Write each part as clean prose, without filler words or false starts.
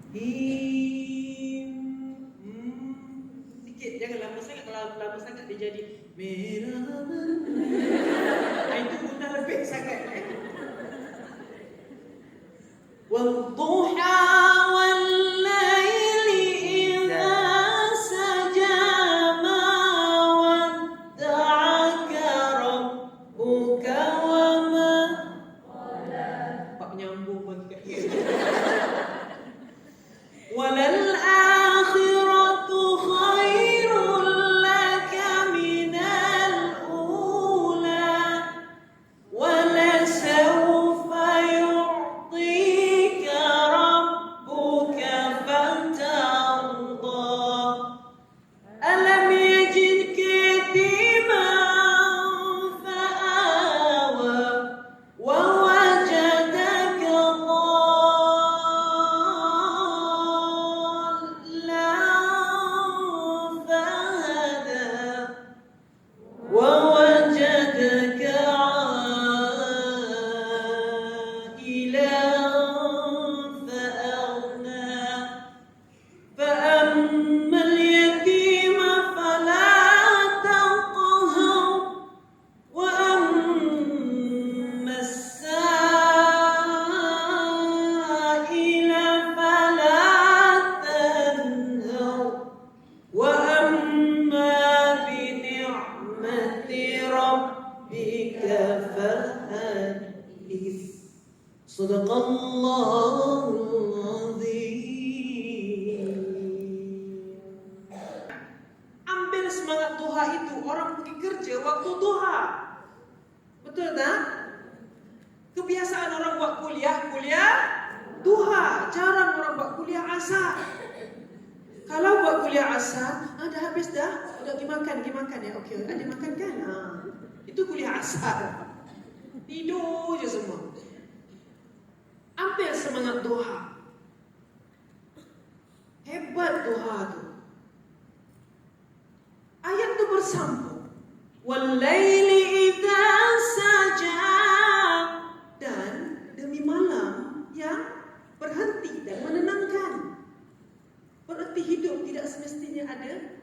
Him. Sikit, jangan lama sangat. Kalau lama sangat dia jadi merah. Itu guna lebih sangat. Wadduha wal-laili idza saja ma wadda'aka rabbuka wa ma qala. Pak nyambung bagi kat dia. Walal akhiratu khairul laka minal ula wala sawfa yu'tika rabbuka fatarda. Alam yajidka yatiman fa'awa wa wajadaka dhallan fahada wa wajadaka 'ailan fa'aghna. فأما اليتيم فلا تقهر وأما السائل فلا تنهر وأما بنعمة ربك فحدث. صدق الله العظيم. Ambil semangat duha itu. Orang pergi kerja waktu duha. Betul tak? Kebiasaan orang buat kuliah duha. Jarang orang buat kuliah asar. Kalau buat kuliah asar, dah habis dah. Udah pergi makan ya. Okey, ada makan kan? Itu kuliah asar. Tidur je semua. Ambil semangat duha. Hebat duha tu. Ayat tu bersambung. Wal-laili idza saja. Dan demi malam yang berhenti dan menenangkan. Berarti hidup tidak semestinya ada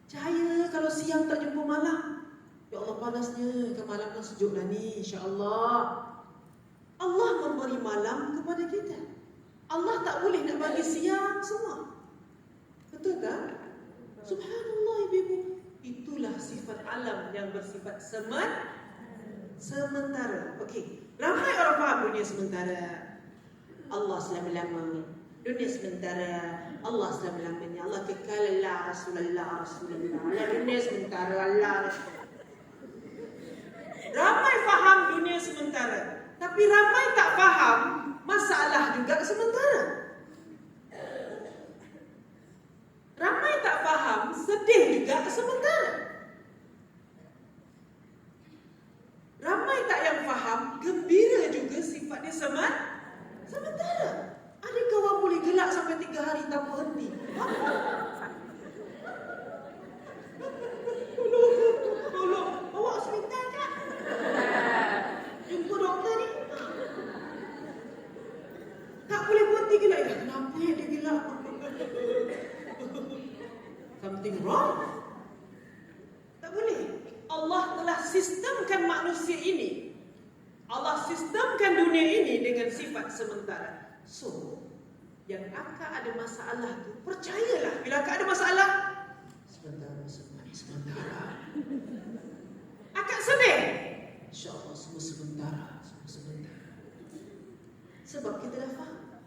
cahaya. Kalau siang tak jumpa malam, ya Allah panasnya, ke malam dah sejuk dah ni, insya-Allah. Allah memberi malam kepada kita. Allah tak boleh nak bagi siang semua. Betul tak? Subhanallah ibu-ibu. Itulah sifat alam yang bersifat sementara. Okey, ramai orang faham dunia sementara. Allah selama-lamanya. Dunia sementara. Allah selama-lamanya. Allah kekal, Allah Rasulullah. Allah dunia sementara, Allah Rasulullah. Ramai faham dunia sementara, tapi ramai tak faham masalah juga sementara. Ramai tak faham sedih juga sementara. Ramai tak yang faham gembira juga sifatnya sementara. Ada kawan boleh gelak sampai 3 hari tanpa henti. Tolong, bawa hospital tak? Jumpa doktor ni. Tak boleh berhenti gelak. Kenapa dia gelak? Something wrong? Tak boleh. Allah telah sistemkan manusia ini. Allah sistemkan dunia ini dengan sifat sementara. So, yang akan ada masalah tu, percayalah. Bila akan ada masalah, sementara. Akak sedih. InsyaAllah semua sementara. Sebab kita dah faham.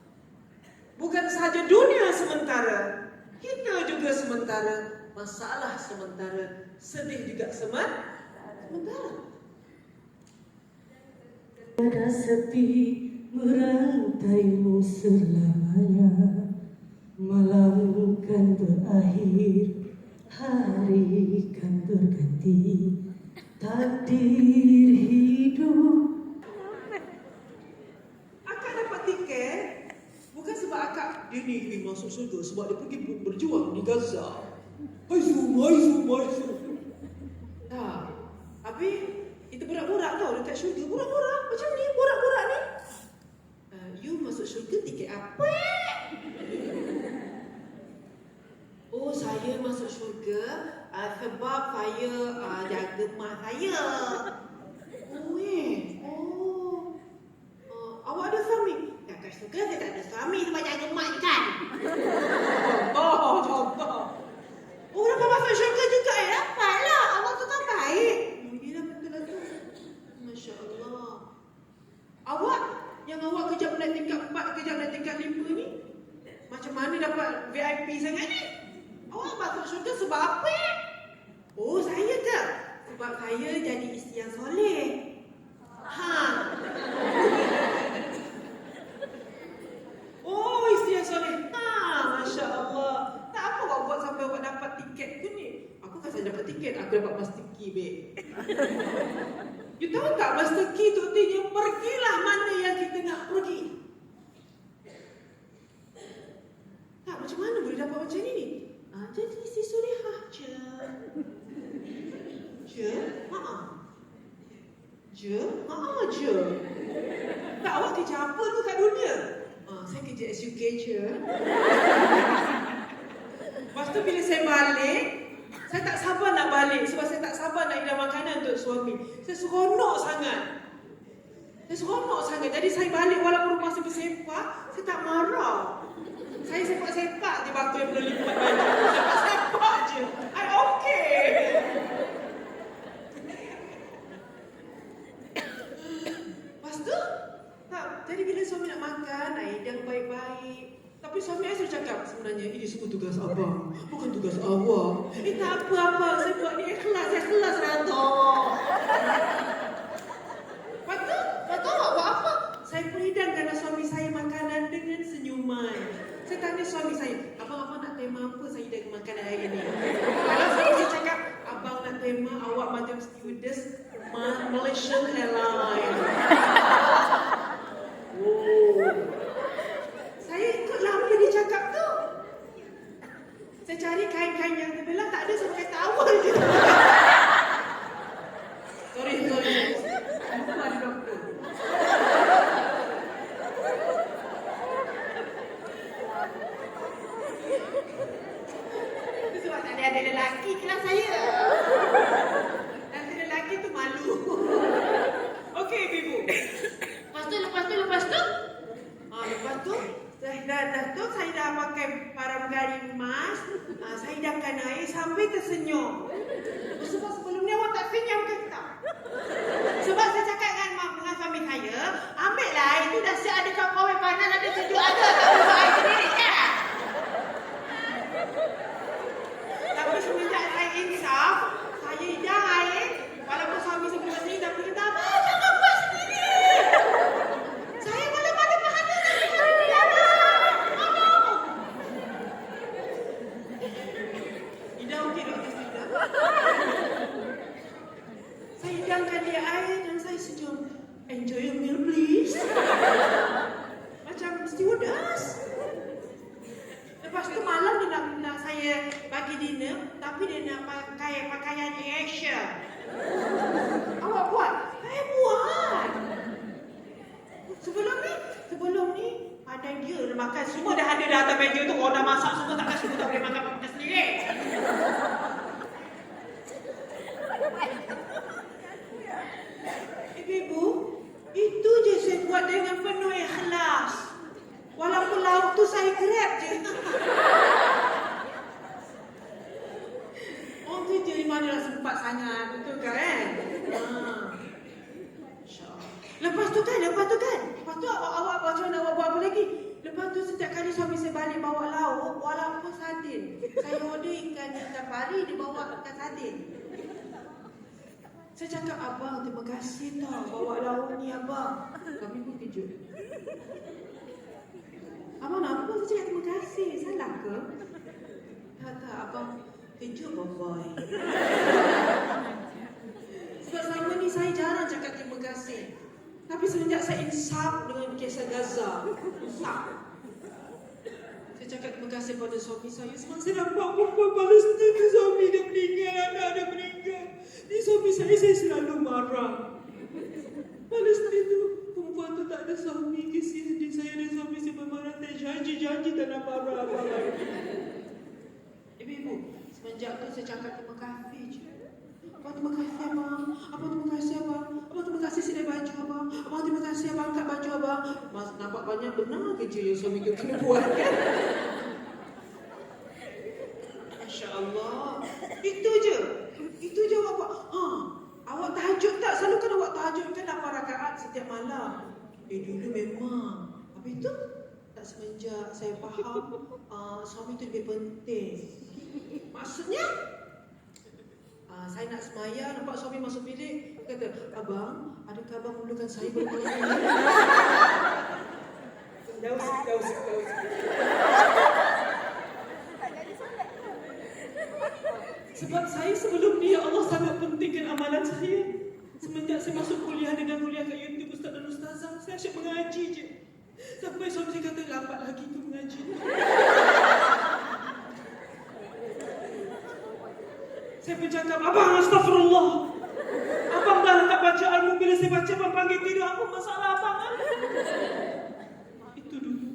Bukan sahaja dunia sementara, kita juga sementara. Masalah sementara, sedih juga sementara. Pada sepi merantaimu selamanya, malam kan berakhir, hari kan berganti, takdir hidup. Akak dapat tiket bukan sebab akak dia ni masuk surga, sebab dia pergi berjuang di Gaza. Haizum. Habis kita borak-borak tau dekat syurga. Borak-borak macam ni, borak-borak ni. You masuk syurga tiket apa? saya jaga mak saya. Awak ada suami? Takkan suka saya tak ada suami sebab jaga mak ni kan? Contoh. Oh, dapat masuk syurga juga ya? Dapatlah. Allah tu kan baik. Yelah, betul lah tu. Masya Allah. Awak, yang awak kejap naik tingkat 4, kejap naik tingkat 5 ni, macam mana dapat VIP sangat ni? Awak masuk syurga sebab apa? Oh, saya tak. Sebab saya jadi isteri yang soleh. Oh, isteri yang soleh. Masya Allah. Tak apa awak buat sampai awak dapat tiket tu ni. Aku kan saya dapat tiket, aku dapat master key, babe. You tahu tak master key tu artinya pergilah mana yang kita nak pergi. Tak, macam mana boleh dapat macam ni? Jadi isteri solehah je. Je? Je. Tak, awak kerja apa tu kat dunia? Saya kerja SUK je. Lepas tu bila saya balik, saya tak sabar nak balik sebab saya tak sabar nak hidang makanan untuk suami. Saya seronok sangat. Jadi saya balik walaupun rumah saya bersepak, saya tak marah. Saya sepak-sepak di batu yang belum lipat baju. Sepak-sepak je. I'm okay. Lepas tu, jadi bila suami nak makan, hidang baik-baik. Tapi suami saya cakap sebenarnya ini semua tugas abang, bukan tugas awak. Tak apa-apa, saya buat ni ikhlas rata. Lepas tu awak buat apa? Saya perhidangkan suami saya makanan dengan senyuman. Saya tanya suami saya, abang nak tema apa saya hidang makanan hari ni? Kalau saya cakap, abang nak tema awak macam stewardess Malaysian Airlines. Saya ikutlah apa dia cakap tu. Saya cari kain-kain yang terbelah, tak ada sampai tawar je. Sorry. Lupa di doktor. Itu sebab tak ada lelaki kelas saya. Nanti lelaki tu malu. Okey, ibu. Lepas tu, saya dah pakai pramugari emas. Saya hidangkan air sampai tersenyum. Sebab sebelum ni awak tak senyum ke tak? Sebab saya cakap dengan suami saya, ambillah air tu dah siap ada kawan panas, ada sejuk ada. Tak perlu air sendiri kan? Tapi semenjak saya insaf, saya hidang air. Walaupun suami sebelum sini dah pergi kata, jangan buat sendiri. Saya malam-malam pahala tapi saya tidak mau. Ida okey doktor Sida. Saya hidangkan dia air dan saya senyum. Enjoy your meal please. Macam stewardess. Lepas tu malam dia nak saya bagi dinner, tapi dia nak pakai pakaian Asia. Awak buat? Saya buat. Sebelum ni ada dia makan semua dah ada dah atas meja tu. Orang dah masak semua, takkan semua tak boleh makan sendiri. Ibu, itu je saya buat dengan penuh ikhlas. Walaupun lauk tu saya grab je. Orang kerja di mana dah sempat sangat, betul kan? Lepas tu awak macam mana awak buat apa lagi? Lepas tu setiap kali suami saya balik bawa lauk, walaupun sardin. Saya order ikan pari, dia bawa ikan sardin. Saya cakap, abang terima kasih tau bawa lauk ni abang. Kami pun kejut. Abang nak apa? Saya cakap terima kasih. Salah ke? Tak, abang kejut boy. Sebab selama ni saya jarang cakap terima kasih. Tapi semenjak saya insaf dengan kisah Gaza, saya cakap terima kasih pada suami saya. Sebab saya nampak perempuan Palestin tu, suami dia meninggal, anak dia meninggal. Di suami saya selalu marah. Palestin tu, perempuan tu tak ada suami. Kesian dia, saya dan suami saya bermarah. Saya janji tak nak marah apa lagi. Ibu, semenjak tu saya cakap terima kasih je. Abang terima kasih abang. Abang terima kasih abang. Abang terima kasih sini baju abang. Abang terima kasih abang angkat baju abang. Mas nampak banyak benar kerja yang suami kita kena buat kan? Masya Allah. Itu je. Itu je awak buat. Awak tahajud tak? Selalu kan awak tahajud kan 8 rakaat setiap malam. Dulu memang. Habis tu tak semenjak saya faham suami tu lebih penting. Maksudnya saya nak semaya, nampak suami masuk bilik, kata, abang, adakah abang perlukan saya bermalam ini? Jauh sikit. Sebab saya sebelum ni, ya Allah sangat pentingkan amalan saya. Semenjak saya masuk kuliah dengan kuliah kat YouTube Ustaz dan Ustazah, saya asyik mengaji je. Sampai suami saya kata, lambat lagi tu mengaji. Saya bercakap, abang astagfirullah. Abang dah letak baca al-Mulk, bila saya baca, abang panggil tidur. Apa masalah abang? Itu dulu.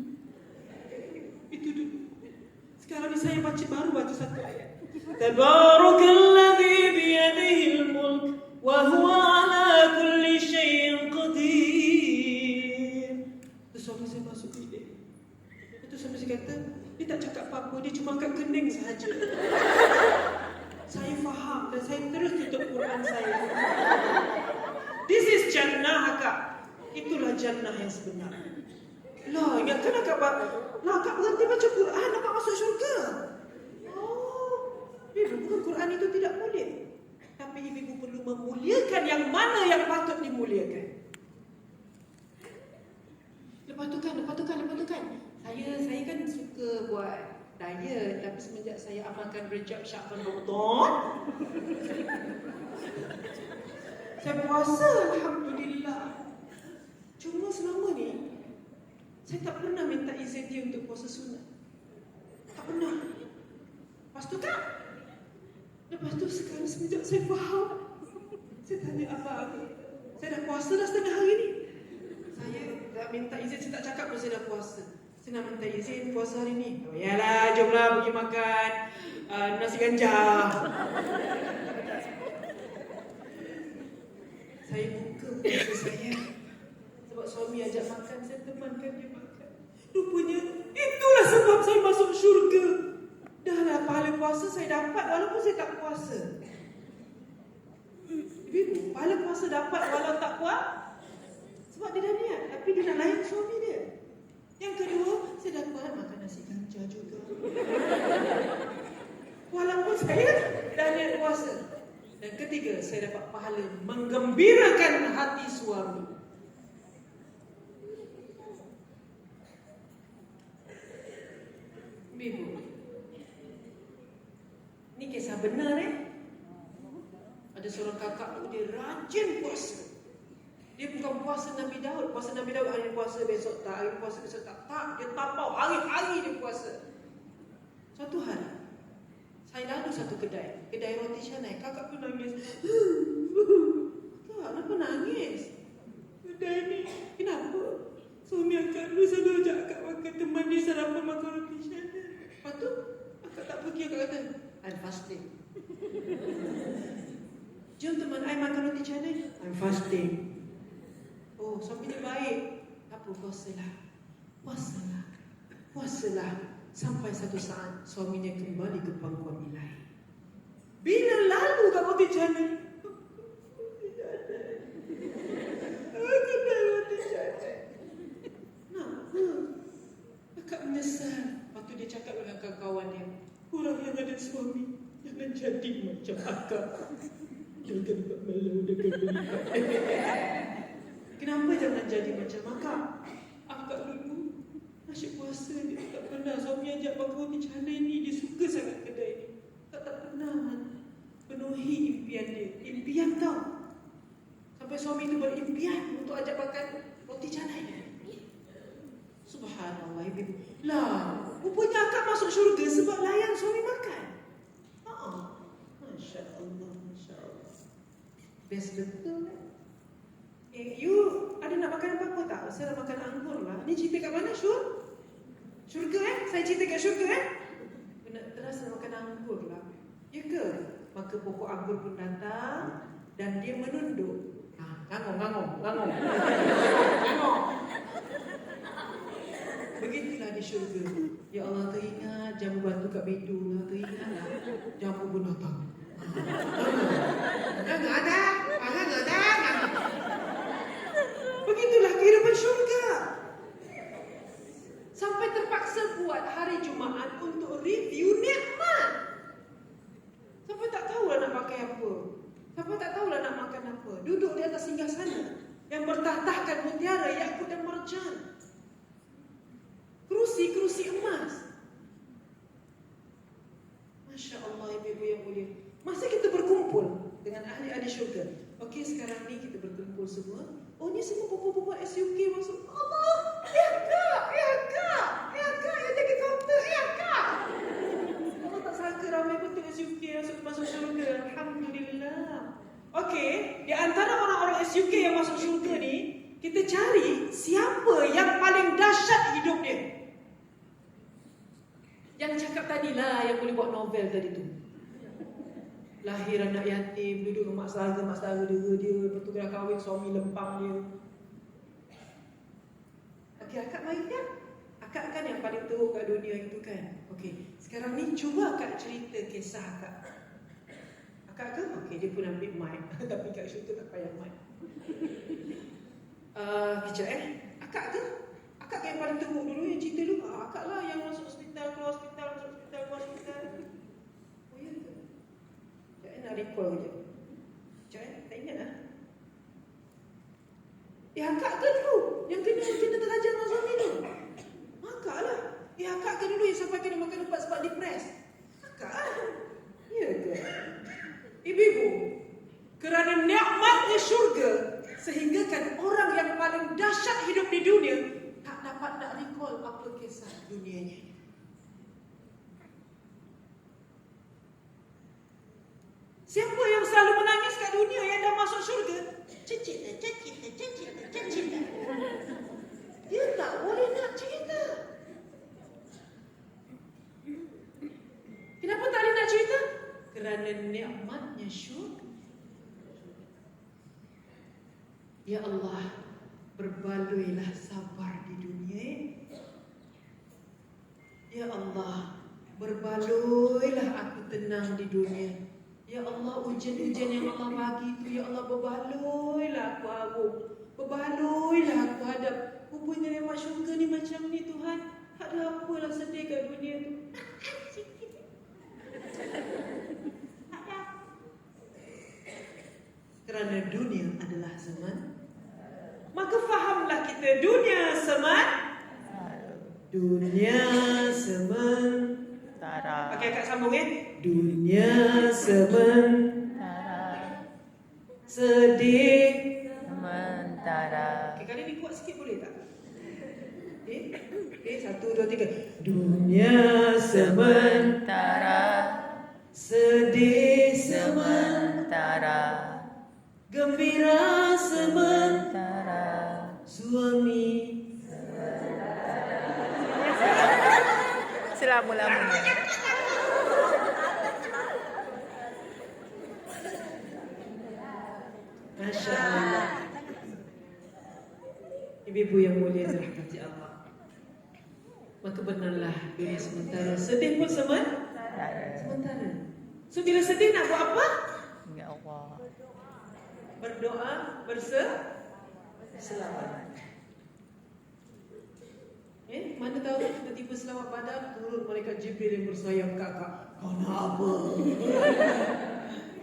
Sekarang ni saya baru baca satu ayat. Tabarakalladzi biyadihil mulk wa huwa ala kulli syai'in qadir. Terus suami saya masuk bilik. Itu suami saya kata, dia tak cakap apa-apa, dia cuma angkat kening sahaja. Saya faham dan saya terus tutup Quran saya. This is jannah akak. Itulah jannah yang sebenar. Lah, ingatkan akak berhenti baca Quran, akak masuk syurga. Ibu, bukan Quran itu tidak mulia. Tapi ibu perlu memuliakan yang mana yang patut dimuliakan. Lepas tu kan. Saya kan suka buat diet, tapi semenjak saya amalkan Rejab, Sya'ban, Ramadan, saya puasa, alhamdulillah. Cuma selama ni saya tak pernah minta izin dia untuk puasa sunat. Tak pernah. Lepas tu sekarang semenjak saya faham, saya tanya abang, saya dah puasa dah setengah hari ni. Saya dah minta izin, saya tak cakap pun saya dah puasa. Saya nak minta izin puasa hari ni. Oh yalah, jomlah pergi makan nasi ganjar. Saya buka puasa saya. Sebab suami ajak makan, saya temankan dia makan. Rupanya itulah sebab saya masuk syurga. Dah lah pahala puasa saya dapat walaupun saya tak puasa. Ibu, pahala puasa dapat walau tak puas. Sebab dia dah niat, tapi dia nak layan suami dia. Yang kedua, saya dapat makan nasi ganjar juga. Walaupun saya dah niat puasa. Dan ketiga, saya dapat pahala menggembirakan hati suami. Ibu, ini kisah benar Ada seorang kakak tu, dia rajin puasa. Dia bukan puasa Nabi Daud. Puasa Nabi Daud hari puasa besok tak, hari puasa besok tak. Tak, dia tapau hari-hari dia puasa. Suatu hari saya lalu satu kedai roti canai. Kakak pun nangis. Kak, kenapa nangis? Kedai ni, kenapa? Suami akak dulu selalu ajak akak makan, teman dia sarapan makan roti canai. Lepas tu, akak tak pergi, akak kata, I'm fasting. Jom teman, I makan roti canai. I'm fasting. Oh, suami dia baik. Apa, puasalah. Sampai satu saat, suaminya kembali ke pangkuan ilahi. Bila lalu kat roti canai? Aku dah roti canai. Kenapa? Akak menyesal. Lepas tu dia cakap dengan kawan dia, orang yang ada suami, jangan jadi macam akak. Jangan buat malu, jangan belikat. Kenapa jangan jadi macam akak? Akak dulu asyik puasa, dia tak pernah suami ajak makan roti canai ni. Dia suka sangat kedai ni. Tak pernah penuhi impian dia. Impian tau. Sampai suami tu berimpian untuk ajak makan roti canai. Subhanallah, ibu. Lah, rupanya akak masuk syurga sebab layan suami makan. Masya Allah. Best betul. You ada nak makan apa-apa tak? Saya nak makan anggur lah. Ni cerita kat mana, Syurga Saya cerita kat syurga Benar, terasa nak makan anggur lah. Ya ke? maka pokok anggur pun datang dan dia menunduk. Ngangong. Begitulah di syurga. Ya Allah, teringat jamu batu kat bedu lah, teringatlah jamu pun datang. Begitulah kehidupan syurga. Sampai terpaksa buat hari Jumaat untuk review nikmat. Sampai tak tahulah nak pakai apa. Sampai tak tahulah nak makan apa. Duduk di atas singgasana yang bertahtahkan mutiara, yakut dan marjan. Kerusi emas. Masya Allah, ibu-ibu yang mulia. Masa kita berkumpul dengan ahli-ahli syurga. Okey, sekarang ni kita berkumpul semua. Oh, ni semua bapa-bapa SUK masuk. Allah, ya kak, yang jaga kaunter, ya kak. Allah tak sangka ramai betul SUK masuk syurga. Alhamdulillah. Okey, di antara orang-orang SUK yang masuk syurga ni, kita cari siapa yang paling dahsyat hidup dia. Yang cakap tadilah yang boleh buat novel tadi tu. Lahir anak yatim, duduk dengan mak saudara dia, lepas tu kena kahwin suami lempang dia. Okey, akak main kan? Akak kan yang paling teruk kat dunia itu kan? Okey, sekarang ni cuba akak cerita kisah akak. Akak ke? Okey, dia pun ambil mic. Tapi kat syurga tak payah mic. Kejap Akak ke? Akak yang paling teruk dulu yang cerita dulu. Akak lah yang masuk hospital, keluar hospital, masuk hospital, keluar hospital. Oh ya ke? Sekejap nak recall je. Sekejap tak ingat lah. Akak ke dulu yang kena terajang dengan suami tu? Akak lah. Akak ke dulu yang sampai kena makan ubat sebab depres? Akak lah. Ya ke? Ibu-ibu, kerana nikmatnya syurga, sehinggakan orang yang paling dahsyat hidup di dunia tak dapat nak recall apa kisah dunianya. Siapa yang selalu menangis kat dunia yang dah masuk syurga? Cicit. Dia tak boleh nak cerita. Kenapa tak boleh nak cerita? Kerana nikmatnya syurga. Ya Allah, berbaluilah sabar di dunia. Ya Allah, berbaluilah aku tenang di dunia. Ya Allah, ujian-ujian yang Allah bagi itu, ya Allah, berbaluilah aku harap. Berbaluilah aku hadap. Rupanya nikmat syurga ni macam ni Tuhan. Tak ada apalah sedih kat dunia tu. Kerana dunia adalah zaman. Maka fahamlah kita, dunia sementara. Okey, akak sambung Dunia sementara. Sedih sementara. Okey, kali ni kuat sikit boleh tak? Okey, 1, 2, 3. Dunia sementara. Sedih sementara. Gembira sementara. Suami selama-lamanya. Masya Allah. Ibu-ibu yang mulia dirahmati Allah. Maka benarlah dunia sementara. Sedih pun sementara. So bila sedih nak buat apa? Ya Allah. Berdoa berselamat. Mana tahu tiba-tiba selamat badan turun malaikat Jibril yang bersayang kakak. Kau nak apa?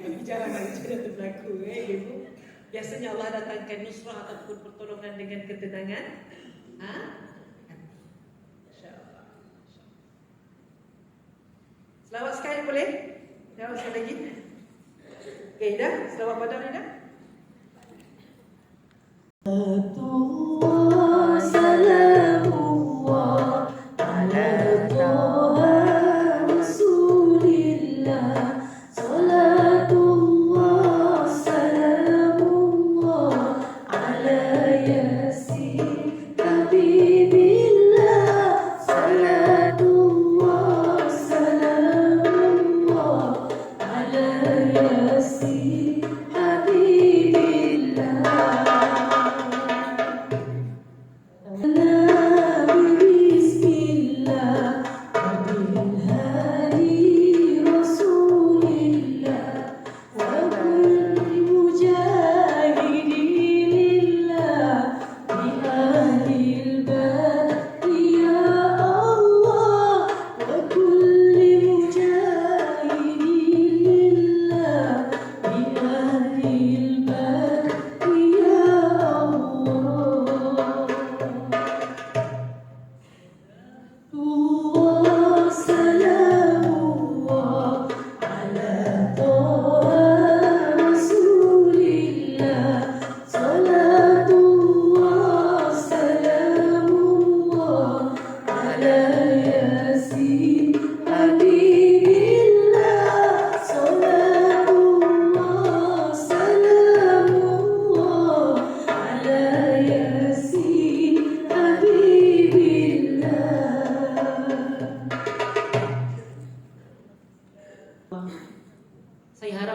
Tapi jarang itu berlaku, ibu. Biasanya Allah datangkan nusrah ataupun pertolongan dengan ketenangan. InsyaAllah. Selawat sekali boleh? Selawat sekali lagi. Okay, dah? Selawat badan ni dah? Salamullah ala Taha Rasulillah. Salatullah salamullah ala Yasin Habibillah. Salatullah salamullah ala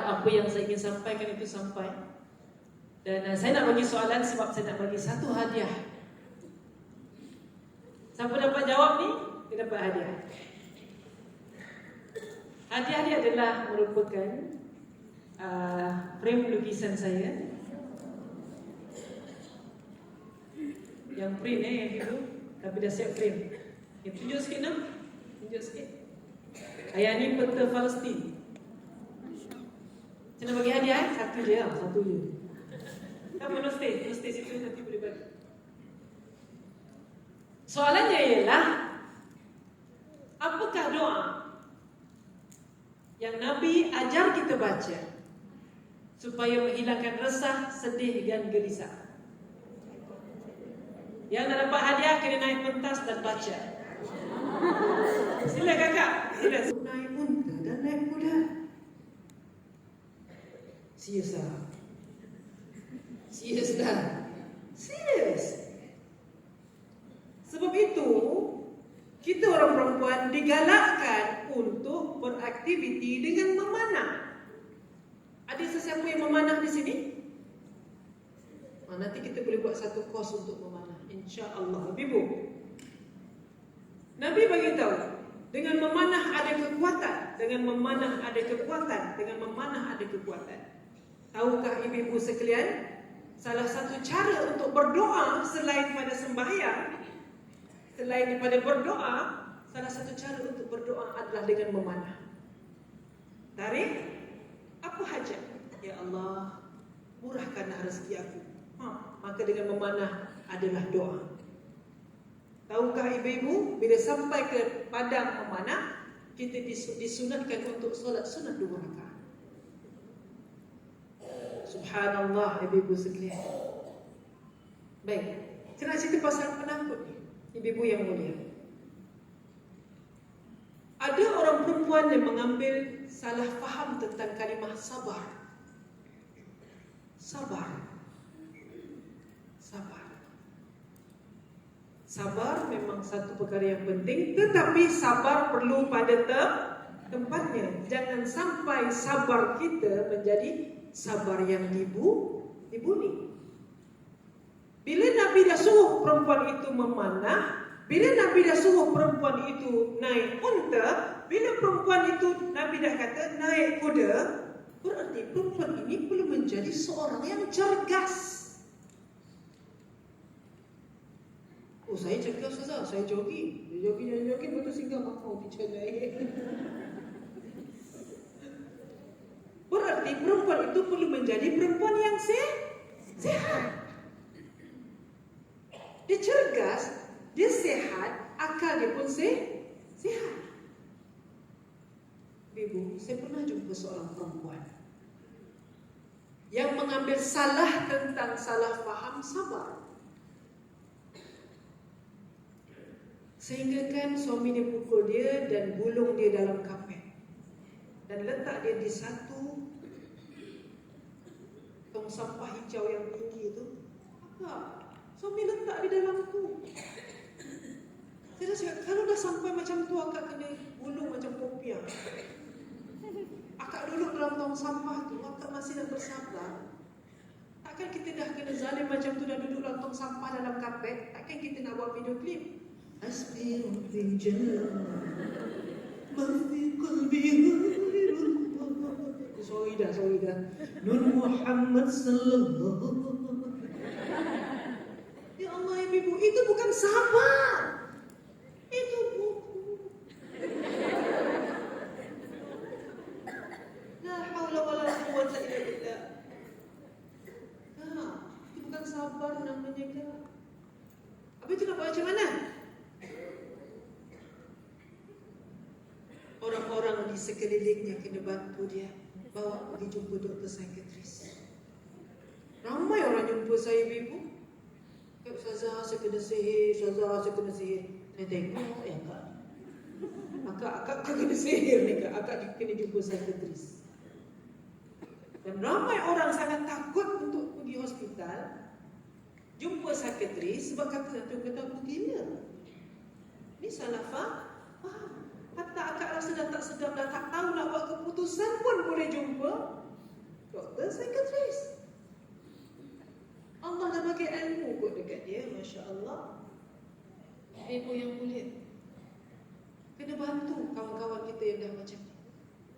harap apa yang saya ingin sampaikan itu sampai. Dan saya nak bagi soalan sebab saya nak bagi satu hadiah. Siapa dapat jawab ni, dia dapat hadiah. Hadiah dia adalah merupakan frame lukisan saya. Yang print yang itu, tapi dah siap frame. Tunjuk sikit nak? Tunjuk sikit. Ayah ni peta Palestin. Saya nak bagi hadiah satu je lah, satu je. Kamu no stay situ nanti boleh bagi. Soalannya ialah, apakah doa yang Nabi ajar kita baca supaya menghilangkan resah, sedih dan gelisah? Yang nak dapat hadiah kena naik pentas dan baca. Sila kakak, sila. Naik unta dan naik kuda. Serius dah. Serius. Sebab itu, kita orang perempuan digalakkan untuk beraktiviti dengan memanah. Ada sesiapa yang memanah di sini? Nanti kita boleh buat satu kos untuk memanah, insya-Allah. Ibu, Nabi bagi tahu, dengan memanah ada kekuatan, dengan memanah ada kekuatan, dengan memanah ada kekuatan. Tahukah ibu-ibu sekalian, salah satu cara untuk berdoa selain pada sembahyang, selain daripada berdoa, salah satu cara untuk berdoa adalah dengan memanah. Tarik, apa hajat? Ya Allah, murahkanlah rezeki aku. Maka dengan memanah adalah doa. Tahukah ibu-ibu, bila sampai ke padang memanah, kita disunatkan untuk solat sunat 2 rakaat. Subhanallah, ibu-ibu sekalian. Baik, saya nak cerita pasal penakut ni, ibu-ibu yang mulia. Ada orang perempuan yang mengambil salah faham tentang kalimah sabar. Sabar memang satu perkara yang penting, tetapi sabar perlu pada tempatnya. Jangan sampai sabar kita menjadi sabar yang dibuli. Bila Nabi dah suruh perempuan itu memanah, bila Nabi dah suruh perempuan itu naik unta, bila perempuan itu Nabi dah kata naik kuda, berarti perempuan ini perlu menjadi seorang yang cergas. Oh, saya cergas saja, saya jogging. Jogging betul singgah makau di celai. Berarti perempuan itu perlu menjadi perempuan yang sehat. Dia cergas, dia sehat, akal dia pun sehat. Ibu, saya pernah jumpa seorang perempuan yang mengambil salah tentang salah faham sabar. Sehingga kan suami dia pukul dia dan gulung dia dalam kapet dan letak dia di satu tong sampah hijau yang tinggi itu. Apa? Suami letak di dalam tu. Saya cakap, kalau dah sampai macam tu, akak kena gulung macam popiah. Akak duduk dalam tong sampah tu, akak masih nak bersabar. Takkan kita dah kena zalim macam tu, dah duduk dalam tong sampah dalam kapet. Takkan kita nak buat video klip. Asbirun fi jannah ma fi qalbi ghairullah. Sorry dah. Nur Muhammad sallallahu. Ya Allah, ibu, itu bukan sabar. Itu buku. La haula wala quwwata illa billah. Itu bukan sabar namanya kan. Habis itu nak buat macam mana? Orang-orang di sekelilingnya kena bantu dia, bawa pergi jumpa doktor psikiatris. Ramai orang jumpa saya, ibu. Ustazah, saya kena sihir. Saya tengok, akak kena sihir ni, akak kena jumpa psikiatris. Dan ramai orang sangat takut untuk pergi hospital, jumpa psikiatris sebab kata aku gila. Ini salah faham. Hatta akak rasa dah tak sedap, dah tak tahu nak buat keputusan pun boleh jumpa doktor, psikiatris. Allah dah bagi ilmu kot dekat dia, Masya Allah. Ibu yang mulia, kena bantu kawan-kawan kita yang dah macam ni.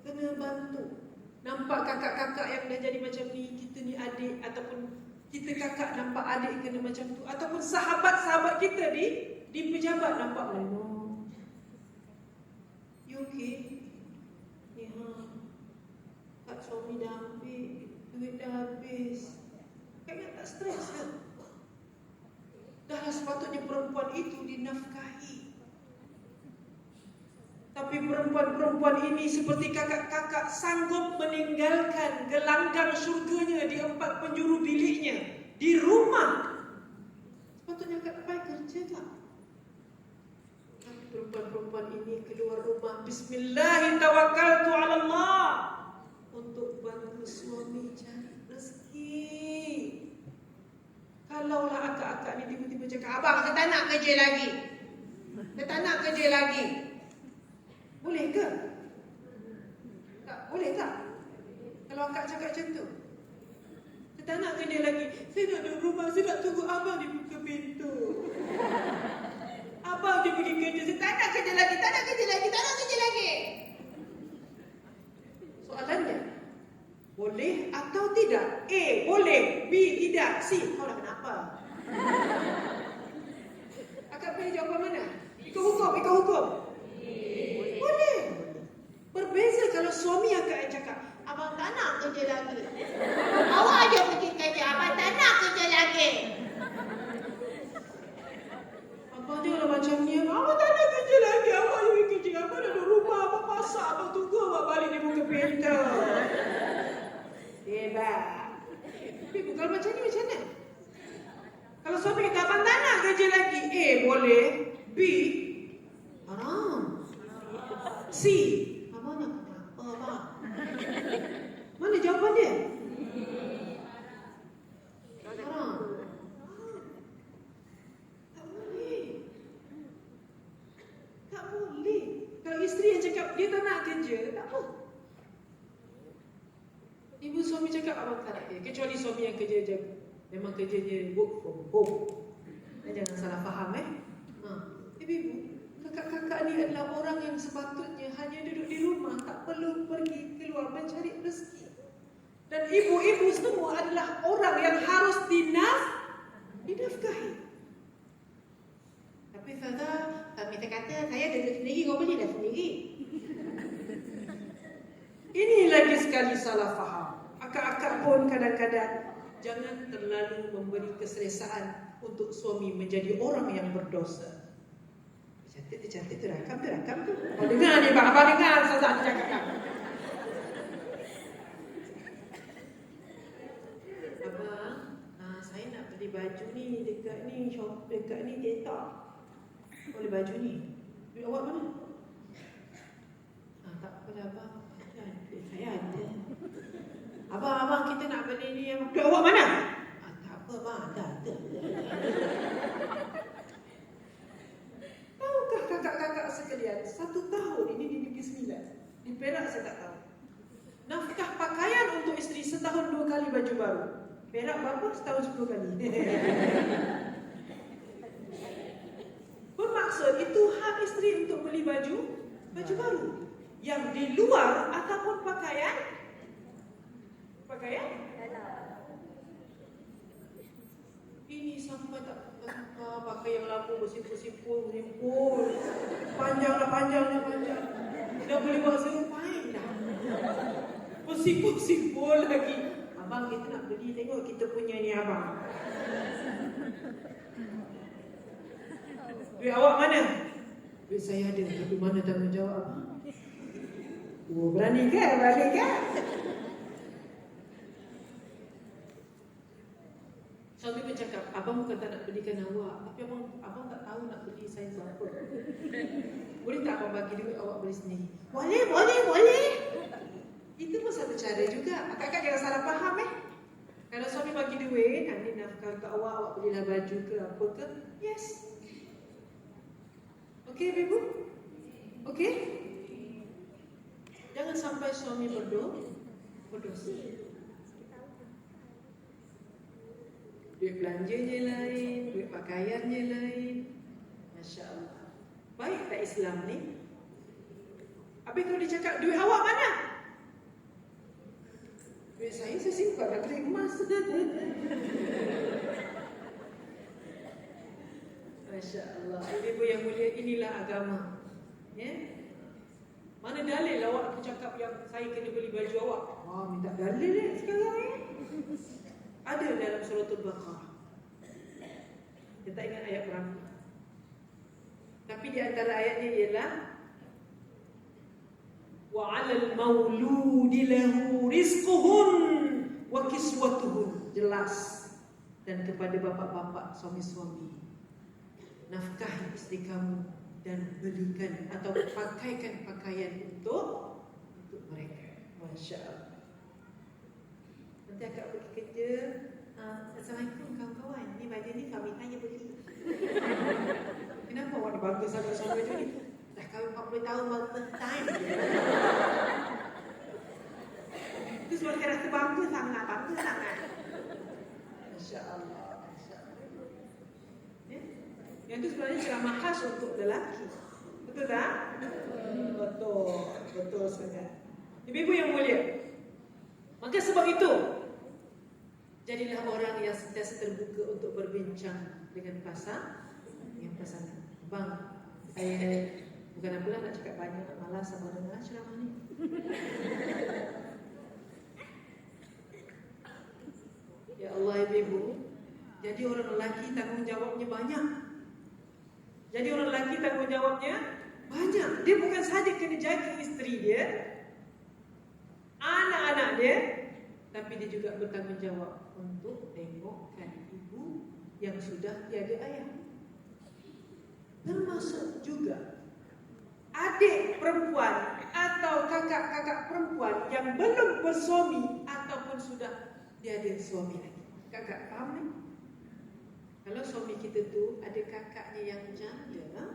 Kena bantu. Nampak kakak-kakak yang dah jadi macam ni, kita ni adik, ataupun kita kakak nampak adik kena macam tu, ataupun sahabat-sahabat kita di pejabat nampak lain. You okay? Ni kat suami dah ambil, duit dah habis. Kayaknya tak stres ke? Dah sepatutnya perempuan itu dinafkahi. Tapi perempuan-perempuan ini seperti kakak-kakak sanggup meninggalkan gelanggang syurganya di 4 penjuru biliknya, di rumah. Sepatutnya kakak baik kerja tak? Tapi perempuan-perempuan ini keluar rumah, Bismillahirrahmanirrahim, untuk bantu suami cari rezeki. Kalaulah akak-akak ni tiba-tiba cakap, abang saya tak nak kerja lagi, saya tak nak kerja lagi, boleh ke? Tak boleh tak? Kalau akak cakap macam tu, saya tak nak kerja lagi, saya nak duduk rumah, saya nak tunggu abang dia buka pintu. Abang dia pergi kerja, saya tak nak kerja lagi, tak nak kerja lagi, tak nak kerja lagi. Soalannya, boleh atau tidak? A, boleh. B, tidak. C, kau dah kenapa? Akak pilih jawapan mana? Ikut hukum. Boleh. Berbeza kalau suami akak yang cakap, abang tak nak kerja lagi, awak aja pergi kerja, abang tak nak kerja lagi. Abang dia lah macam ni, abang tak nak kerja lagi, awak aja pergi kerja, abang dah duduk rumah, abang masak, abang tunggu awak balik dia buka pintu. Hebat. Tapi bukan macam ni, macam mana? Kalau suami kata abang tak nak kerja lagi, A, boleh. B, haram. C, abang nak kenapa abang? Mana jawapan dia? Haram. Tak boleh. Tak boleh. Kalau isteri yang cakap dia tak nak kerja, tak apa. Ibu suami cakap abang tak nak kerja, kecuali suami yang kerja je, memang kerjanya work from home. Jangan salah faham Ibu, kakak-kakak ni adalah orang yang sepatutnya hanya duduk di rumah, tak perlu pergi keluar mencari rezeki. Dan ibu-ibu semua adalah orang yang harus dinafkahi. Tapi Father, kita kata saya duduk sendiri, kau boleh dah sendiri. Ini lagi sekali salah faham. Akak-akak pun kadang-kadang jangan terlalu memberi keselesaan untuk suami menjadi orang yang berdosa. Cantik tu rakam tu. Kau dengar ni, abang dengar Ustazah ni cakap. Abang, saya nak beli baju ni dekat ni shop, dekat ni TikTok. Boleh baju ni. Duit awak mana? Tak apalah abang. Saya ada. Abang, kita nak beli ni. Duit awak mana? Tak apa abang, ada. Tahukah kakak-kakak sekalian, 1 tahun ini di Negeri Sembilan, di Perak saya tak tahu, nafkah pakaian untuk isteri setahun 2 kali baju baru. Perak berapa? Setahun 10 kali. Bermaksud itu hak isteri untuk beli baju baru, yang di luar ataupun pakaian ini sampai tak pakai yang lama, bersimpul. Panjangnya. Dah boleh buat serupai dah. Bersimpul lagi. Abang, kita nak beli, tengok kita punya ni abang. Duit awak mana? Duit saya ada, tapi mana tanggungjawab abang? Berani ke? Balik ke? Suami pun cakap, abang bukan tak nak belikan awak, tapi abang tak tahu nak beli saiz apa. Boleh tak abang bagi duit awak beli sendiri? Boleh. Itu pun satu cara juga. Akak-akak jangan salah faham Kalau suami bagi duit, ni nafkah untuk awak belilah baju ke apa ke, yes. Okey ibu? Okey? Jangan sampai suami berdosa. Duit belanjanya lain, duit pakaiannya lain. Masya Allah. Baik tak Islam ni? Habis kalau dia cakap, duit awak mana? Duit saya simpan dalam duit emas. Masya Allah. Ibu yang mulia, inilah agama. Ya? Mana dalil awak cakap yang saya kena beli baju awak? Minta dalil sekarang ni. Ada dalam surah Al-Baqarah. Dia tak ingat ayat berapa. Tapi di antara ayatnya ialah wa 'alal mauludi lahu rizquhun wa kiswatuhun. Jelas. Dan kepada bapa-bapa, suami-suami, nafkahi istri kamu dan belikan atau pakaikan pakaian untuk mereka. Masya Allah. Nanti akak pergi kerja, Assalamualaikum kawan-kawan, ni baju ni kami hanya beli. Kenapa awak bangga sangat sama baju ni? Dah kahwin 40 tahun baru first time. Itu sebab saya rasa bangga sangat. Masya Allah. Yang itu sebenarnya ceramah khas untuk lelaki. Betul tak? Betul sangat. Ibu-ibu yang mulia, maka sebab itu jadilah orang yang sentiasa terbuka untuk berbincang dengan pasangan. Bang, saya bukan apalah nak cakap banyak, malas sama dengar ceramah ni. Ya Allah, ibu-ibu, jadi orang lelaki tanggungjawabnya banyak. Dia bukan saja kena jaga isteri dia, anak-anak dia, tapi dia juga bertanggungjawab untuk tengokkan ibu yang sudah tiada ayah. Termasuk juga adik perempuan atau kakak-kakak perempuan yang belum bersuami ataupun sudah tiada suami lagi. Kakak faham ni? Kalau suami kita tu ada kakaknya yang janda,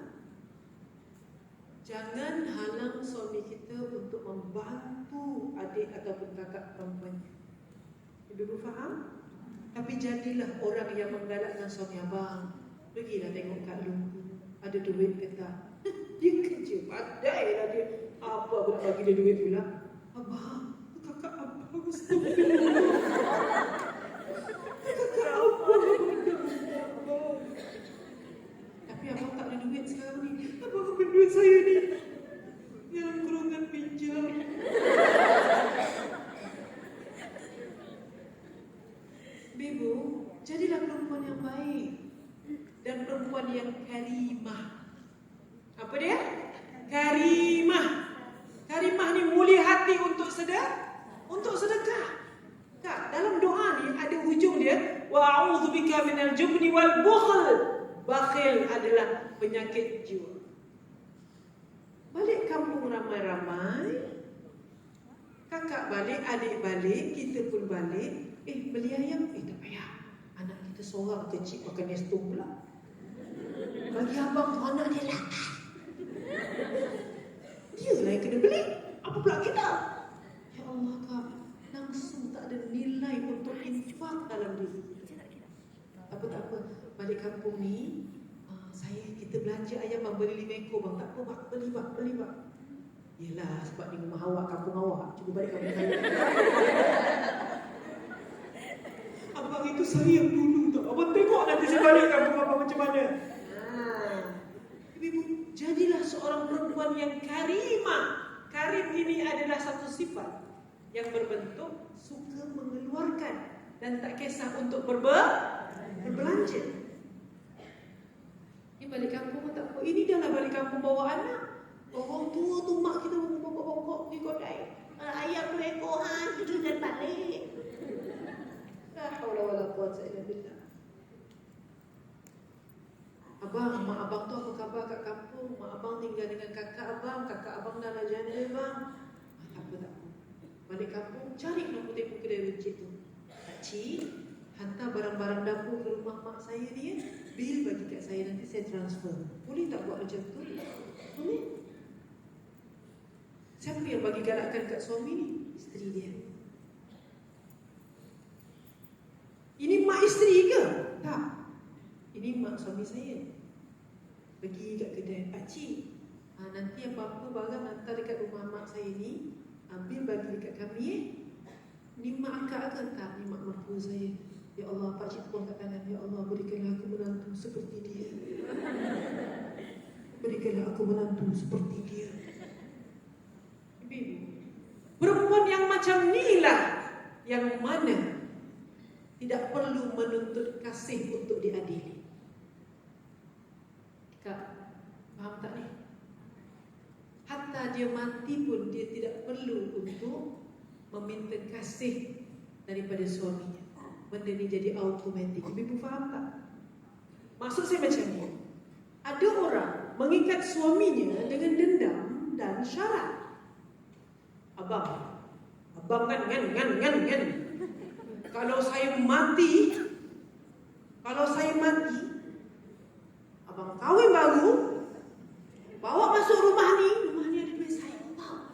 jangan halang suami kita untuk membantu adik ataupun kakak perempuannya. Ibu faham? Tapi jadilah orang yang menggalakkan suami, abang, pergilah tengok Kak Lumpu, ada duit ke tak? Dia kerja pandai lah dia. Apa aku nak bagi dia duit pula? Abang, kakak abang, kakak abang. Tapi abang tak ada duit sekarang ni. Abang ambil duit saya ni yang golongan pinjam. Ibu, jadilah perempuan yang baik dan perempuan yang karimah. Apa dia? Karimah. Karimah ni mulia hati untuk sedekah. Kak, dalam doa ni ada hujung dia, wa a'udzubika minal jubni wal bukhl. Bakhil adalah penyakit jiwa. Balik kampung ramai-ramai, kakak balik, adik balik, kita pun balik. Beli ayam, tak payah. Anak kita seorang kecil makan resto pula. Bagi abang tu anak dia lah. Dia lah yang kena beli. Apa pula kita? Ya Allah Kak, langsung tak ada nilai untuk infak dalam diri. Tak apa. Balik kampung ni, kita belanja ayam bang, beli 5 ekor bang. Tak apa bang, beli bang. Yelah, sebab di rumah awak, kampung awak. Cuba balik kampung saya. Abang itu sayang dulu tau. Abang tengok nanti saya balik kampung abang macam mana. Ibu, jadilah seorang perempuan yang karimah. Karim ini adalah satu sifat yang berbentuk suka mengeluarkan dan tak kisah untuk berbelanja. Ini balik kampung tak apa. Ini dah lah balik kampung bawa anak. Orang tua tu mak kita bongkok-bongkok di kodai. Ayam 2 ekor kita dan balik. La haula wala quwwata illa billah. Abang, mak abang tu apa khabar kat kampung? Mak abang tinggal dengan kakak abang dah lah janda bang. Tak apa. Balik kampung, cari nombor telefon kedai runcit tu. Pakcik, hantar barang-barang dapur ke rumah mak saya ni, bil bagi kat saya, nanti saya transfer. Boleh tak buat macam tu? Boleh. Siapa yang bagi galakkan kat suami ni? Isteri dia. Ini mak isteri ke? saya. Pergi kat kedai pakcik. Nanti apa-apa barang hantar dekat rumah mak saya ni, ambil bagi dekat kami. Ni mak akak ke? Tak, ni mak mertua saya. Ya Allah, pakcik tuang kat tangan. Ya Allah, berikanlah aku menantu seperti dia. Berikanlah aku menantu seperti dia. Ibu, perempuan yang macam ni lah yang mana tidak perlu menuntut kasih untuk diadili. Kak, faham tak ni? Hatta dia mati pun dia tidak perlu untuk meminta kasih daripada suaminya. Benda ni jadi automatik. Ibu faham tak? Maksud saya macam ni. Ada orang mengikat suaminya dengan dendam dan syarat. Abang kan. Kalau saya mati, abang kahwin baru, bawa masuk rumah ni ada duit saya tau.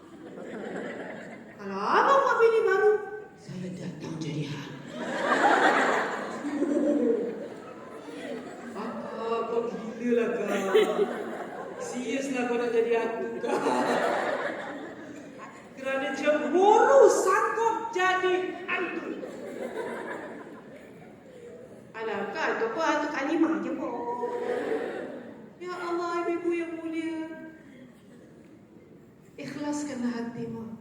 Kalau abang buat bini baru, saya datang jadi hal. Kau gila lah kau. Serius lah kau nak jadi aku kau. Kerana cemburu sanggup jadi hantu. Alah kan, tu apa hantu kalimah je pun. Ya Allah, ibu yang mulia, ikhlaskanlah hatimu.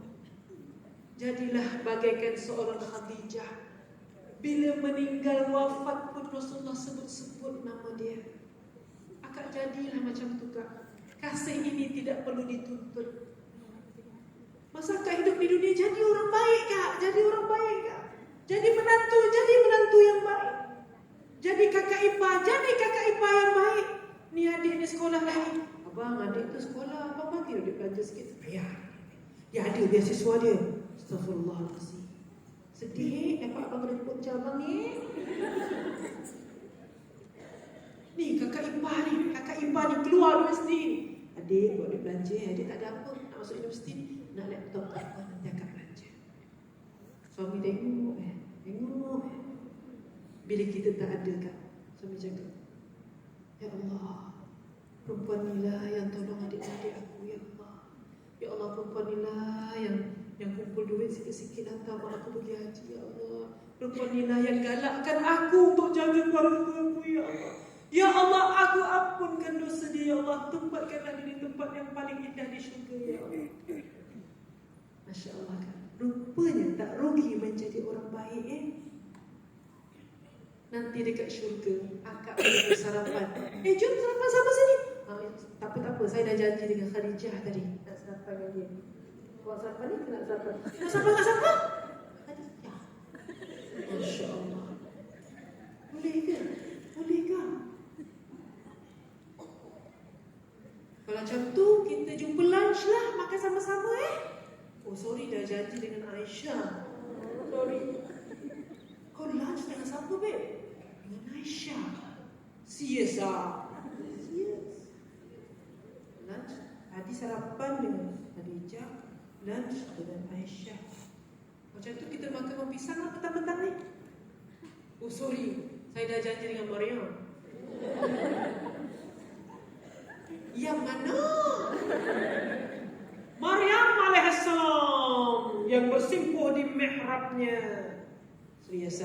Jadilah bagaikan seorang Khadijah. Bila meninggal wafat pun Rasulullah sebut-sebut nama dia. Akak jadilah macam tu kak. Kasih ini tidak perlu dituntut. Masa akak hidup di dunia, jadi orang baik kak. Jadi orang baik kak. Jadi menantu yang baik. Jadi kakak ipar yang baik. Ni adik ni sekolah lagi. Abang, adik tu sekolah. Abang bagi dia belanja sikit. Payah. Dia ada beasiswa dia. Astaghfirullahaladzim. Sedih dapat abang kena pun cabang ni. Ni kakak ipar ni keluar duit sendiri. Adik buat duit belanja, adik tak ada apa. Nak masuk universiti, nak laptop apa nanti akak belanja. Suami tengok. Bila kita tak ada kak, suami cakap, ya Allah, perempuan ni lah yang tolong adik-adik aku, ya Allah. Ya Allah, perempuan ni lah yang kumpul duit sikit-sikit hantar mak aku pergi haji, ya Allah. Perempuan ni lah yang galakkan aku untuk jaga keluarga aku, ya Allah. Ya Allah, aku ampunkan dosa dia, ya Allah. Tempatkanlah dia di tempat yang paling indah di syurga, ya Allah. Masya Allah kan. Rupanya tak rugi menjadi orang baik Nanti dekat syurga akak boleh sarapan. Jom sarapan sama sini. Tak apa, saya dah janji dengan Khadijah tadi nak sarapan dengan dia. Buat sarapan ni nak sarapan. Nak sarapan kat siapa? Khadijah. Masya Allah. Boleh ke? Kalau macam tu, kita jumpa lunch lah, makan sama-sama sorry, dah janji dengan Aisyah. Sorry. Kau lunch dengan siapa, babe? Dengan Aisyah. Serius ah? Serius. Lunch, tadi sarapan dengan Khadijah, lunch dengan Aisyah. Macam tu kita makan pisang lah petang-petang ni. Sorry, saya dah janji dengan Maryam. Yang mana? Maryam alaihissalam yang bersimpuh di mihrabnya. Serius.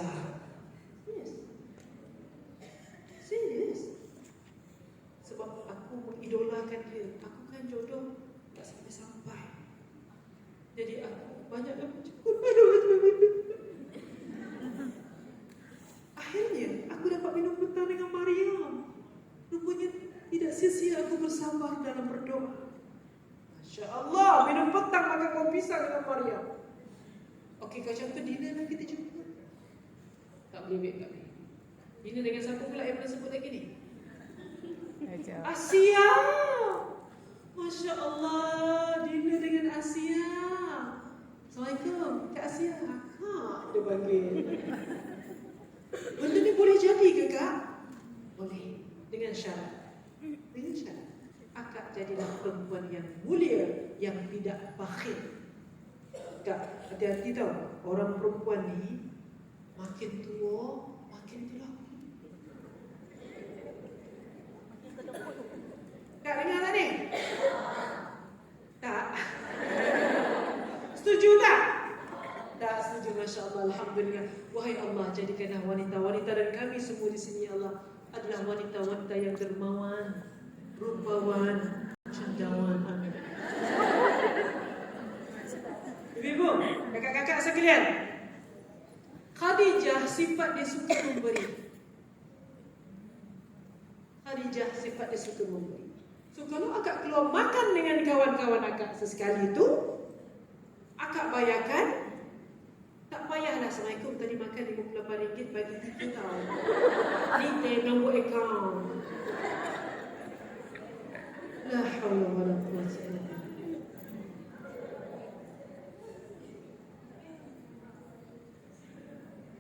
Sebab aku mengidolakan dia. Aku kan jodoh tak sampai-sampai. Jadi aku banyak akhirnya aku dapat minum petang dengan Maryam. Rupanya tidak sia-sia aku bersabar dalam berdoa. Masya Allah, minum petang makan kopi pisang dengan Maryam. Okey, kalau macam tu dinner lah kita jumpa. Tak boleh, babe, tak boleh. Dinner dengan siapa pula yang pernah sebut lagi ni? Asia. Masya Allah, dinner dengan Asia. Assalamualaikum, Kak Asia. Dia panggil. Benda ni boleh jadi ke, Kak? Boleh. Dengan syarat. Akak jadilah perempuan yang mulia, yang tidak bakhil. Kak, hati-hati tau. Orang perempuan ni makin tua, makin gelap. Tak dengar tak ni? Tak. Setuju tak? Tak setuju, Masya Allah, Alhamdulillah. Wahai Allah, jadikanlah wanita-wanita dan kami semua di sini, ya Allah, adalah wanita-wanita yang dermawan, rupawan, cendawan. Amin. Ibu, kakak-kakak sekalian, Khadijah sifat dia suka memberi. Khadijah sifat dia suka memberi. So kalau akak keluar makan dengan kawan-kawan akak sesekali itu, akak bayarkan. Tak payahlah, Assalamualaikum, tadi makan RM58 bagi 3 tau. Ni nombor akaun. La haula wala quwwata illa billah.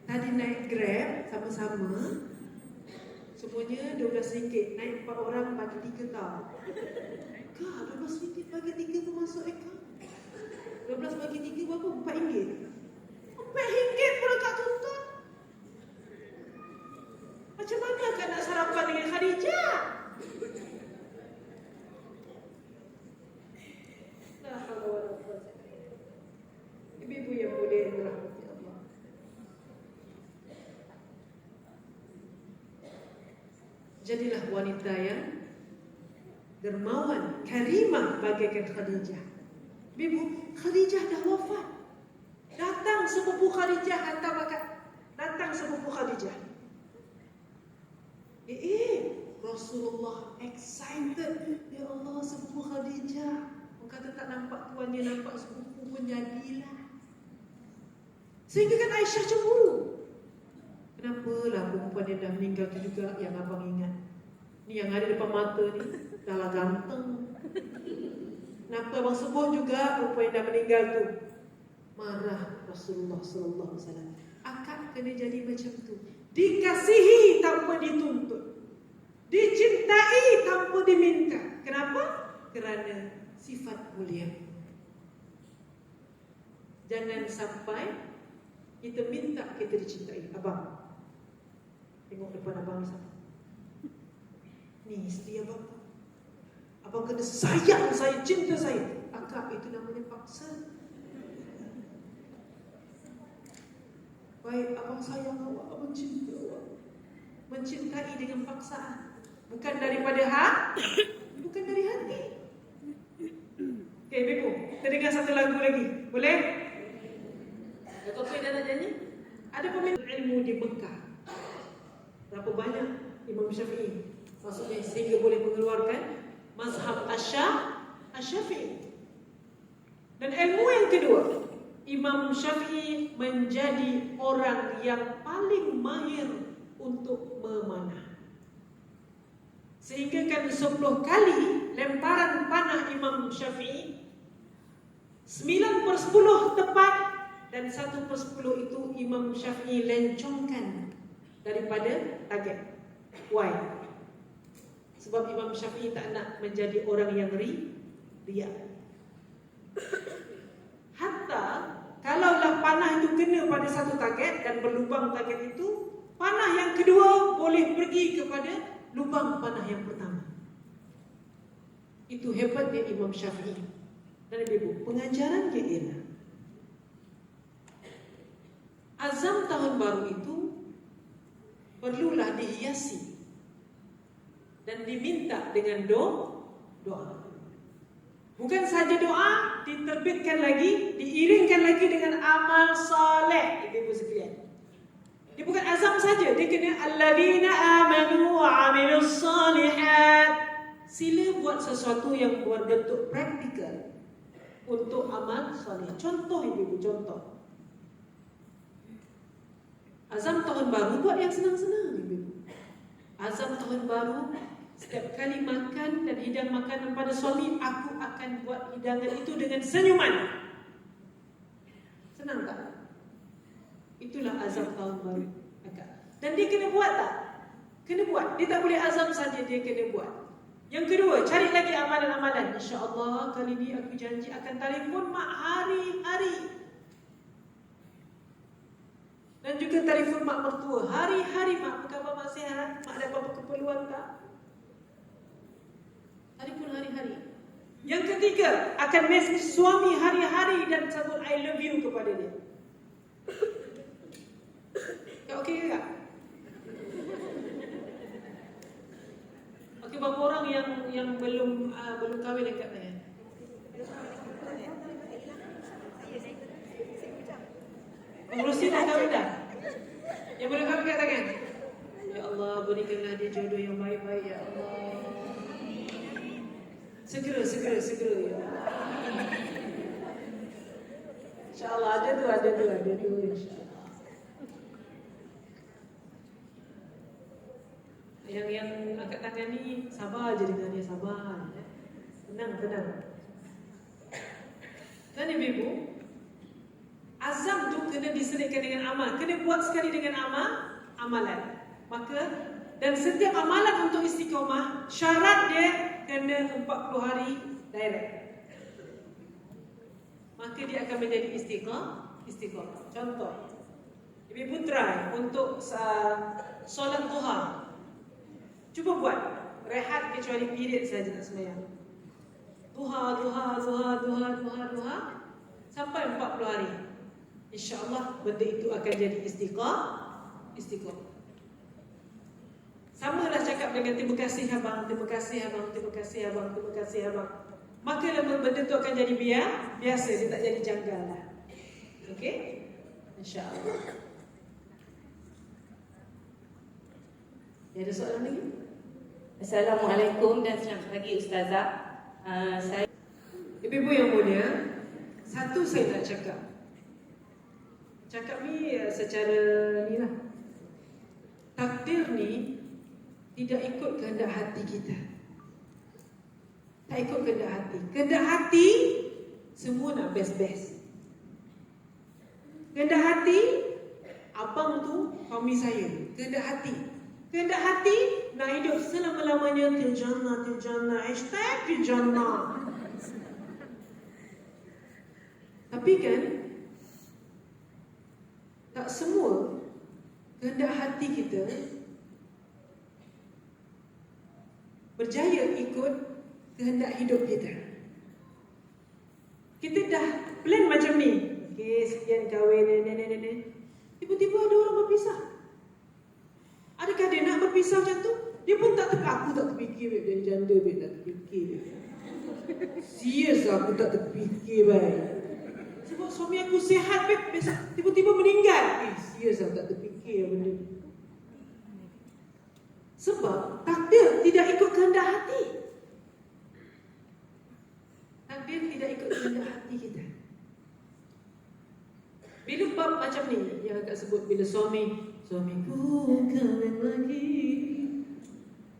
Tadi naik Grab sama-sama, semuanya RM12. Naik 4 orang bagi 3 tau. Kak, RM12 bagi 3 pun masuk akaun. 12 bagi 3 berapa? RM4. RM4 pun akak tuntut. Macam mana akak nak sarapan dengan Khadijah? La haula wala quwwata illa billah. Ibu-ibu yang mulia yang dirahmati Allah, jadilah wanita yang dermawan, karimah bagaikan Khadijah. Ibu, Khadijah dah wafat. Datang sepupu Khadijah hantar makan. Datang sepupu Khadijah. Rasulullah excited. Ya Allah, sepupu Khadijah. Kata tak nampak tuannya, nampak sepupu pun jadilah. Sehingga kan Aisyah cemburu. Kenapalah perempuan yang dah meninggal tu juga yang abang ingat? Ni yang ada depan mata ni dah lah ganteng. Kenapa abang sebut juga perempuan yang dah meninggal tu? Marah Rasulullah sallallahu alaihi wasallam. Akak kena jadi macam tu. Dikasihi tanpa dituntut. Dicintai tanpa diminta. Kenapa? Kerana sifat mulia. Jangan sampai kita minta kita dicintai. Abang, tengok depan abang ni siapa? Ni isteri abang. Abang kena sayang saya, cinta saya. Akak, itu namanya paksa. Baik, abang sayang awak, abang cinta awak. Mencintai dengan paksaan, bukan daripada bukan dari hati. Okey, Ibu, kita dengar satu lagu lagi. Boleh? Datuk Puan dah nak nyanyi? Ada pemimpin ilmu di Mekah. Berapa banyak Imam Syafi'i? Maksudnya sehingga boleh mengeluarkan mazhab Asy-Syafi'i. Dan ilmu yang kedua, Imam Syafi'i menjadi orang yang paling mahir untuk memanah. Sehingga kan 10 kali lemparan panah Imam Syafi'i, 9/10 tepat dan 1/10 itu Imam Syafi'i lencongkan daripada target. Why? Sebab Imam Syafi'i tak nak menjadi orang yang riak. Hatta kalaulah panah itu kena pada satu target dan berlubang target itu, panah yang kedua boleh pergi kepada lubang panah yang pertama. Itu hebatnya Imam Syafi'i. Dan ibu, pengajaran dia ialah azam tahun baru itu perlulah dihiasi dan diminta dengan doa. Bukan saja doa, diterbitkan lagi, diiringkan lagi dengan amal soleh, ibu sekalian. Dia bukan azam saja, dia kena alladzina amanu wa amilus solihat. Sila buat sesuatu yang berbentuk praktikal untuk amal soleh. Contoh ibu, contoh. Azam tahun baru buat yang senang-senang ibu. Azam tahun baru, setiap kali makan dan hidang makanan pada suami, aku akan buat hidangan itu dengan senyuman. Senang tak? Itulah azam tahun baru. Dan dia kena buat tak? Kena buat. Dia tak boleh azam saja, dia kena buat. Yang kedua, cari lagi amalan-amalan. InsyaAllah kali ni aku janji akan telefon mak hari-hari. Dan juga telefon mak mertua hari-hari. Mak, apa khabar mak sihat? Mak ada apa-apa keperluan tak? Hari pun hari-hari. Yang ketiga, akan mesej suami hari-hari dan sebut I love you kepada dia. Ya, okey ke tak? Okey, berapa orang yang belum kahwin dekat saya? Urusin dah kahwin dah? Yang belum kahwin kat tangan? Ya Allah, berikanlah dia jodoh yang baik-baik, ya Allah. Segera ya Allah. InsyaAllah ada tu insyaAllah. Yang angkat tangan ni sabar je dengan dia, sabar. Tenang. Dan ibu, azam tu kena diselitkan dengan amal. Kena buat sekali dengan amalan. Maka, dan setiap amalan untuk istiqomah, syarat dia kena 40 hari direct. Maka dia akan menjadi istiqomah. Contoh, ibu try untuk solat duha. Cuba buat, rehat kecuali period saja tak sembahyang. Duha sampai 40 hari. InsyaAllah benda itu akan jadi istiqomah. Samalah cakap dengan terima kasih abang. Maka benda itu akan jadi biasa, dia tak jadi janggal lah. Okey? InsyaAllah. Ada soalan lagi? Assalamualaikum dan selamat pagi Ustazah. Saya Ibu-ibu yang mulia, satu saya nak cakap. Cakap ni secara ni lah. Takdir ni tidak ikut kehendak hati kita. Tak ikut kehendak hati. Kehendak hati semua nak best-best. Kehendak hati, abang tu suami saya. Kehendak hati nak hidup selama-lamanya til jannah, hashtag til jannah. Tapi kan tak semua kehendak hati kita berjaya ikut kehendak hidup kita. Kita dah plan macam ni. Okey, sekian kahwin nenek. Tiba-tiba ada orang berpisah. Adakah dia nak berpisah macam tu? Dia pun tak aku tak terfikir babe, jadi janda babe, tak terfikir babe. Serius aku tak terfikir babe. Sebab suami aku sihat babe, tiba-tiba meninggal. Serius aku tak terfikir benda ni. Sebab takdir tidak ikut kehendak hati. Takdir tidak ikut kehendak hati kita. Bila bab macam ni yang agak sebut, bila suamiku kahwin lagi.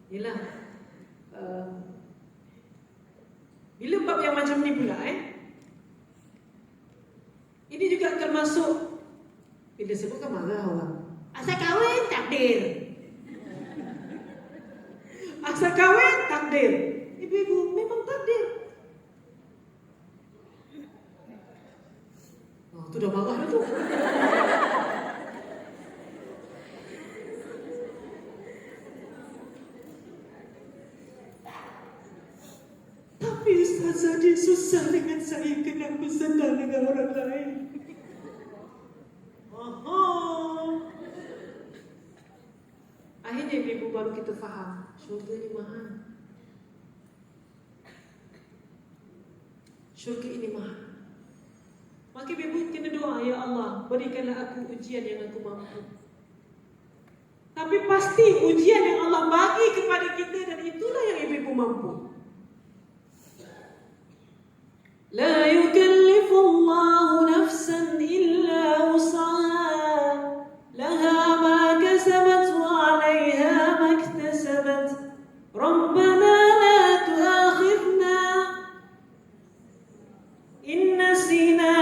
Inilah bila bab yang macam ni pula ini juga termasuk bila sebutkan marah orang. Asal kahwin takdir. Asal kahwin takdir. Ibu-ibu memang takdir. Oh, tu dah marah dah tu. Tapi Ustazah dia susah dengan saya. Kenapa senang dengan orang lain? Akhirnya ibu baru kita faham, syurga ni mahal. Syurga ini mahal. Maka ibu kena doa, ya Allah, berikanlah aku ujian yang aku mampu. Tapi pasti ujian yang Allah bagi kepada kita, dan itulah yang ibu mampu. La yukallifu Allahu nafsan illa wus'aha, laha ma kasabat wa 'alayha ma iktasabat. Rabbana la tu'akhidna in nasina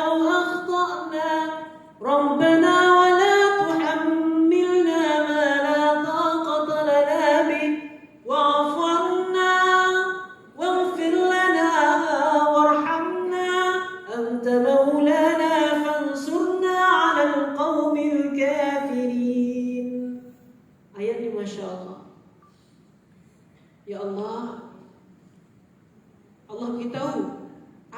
aw akhtana. Rabbana wa la tuhammilna ma la taqata lana bih wa'fu 'anna waghfir lana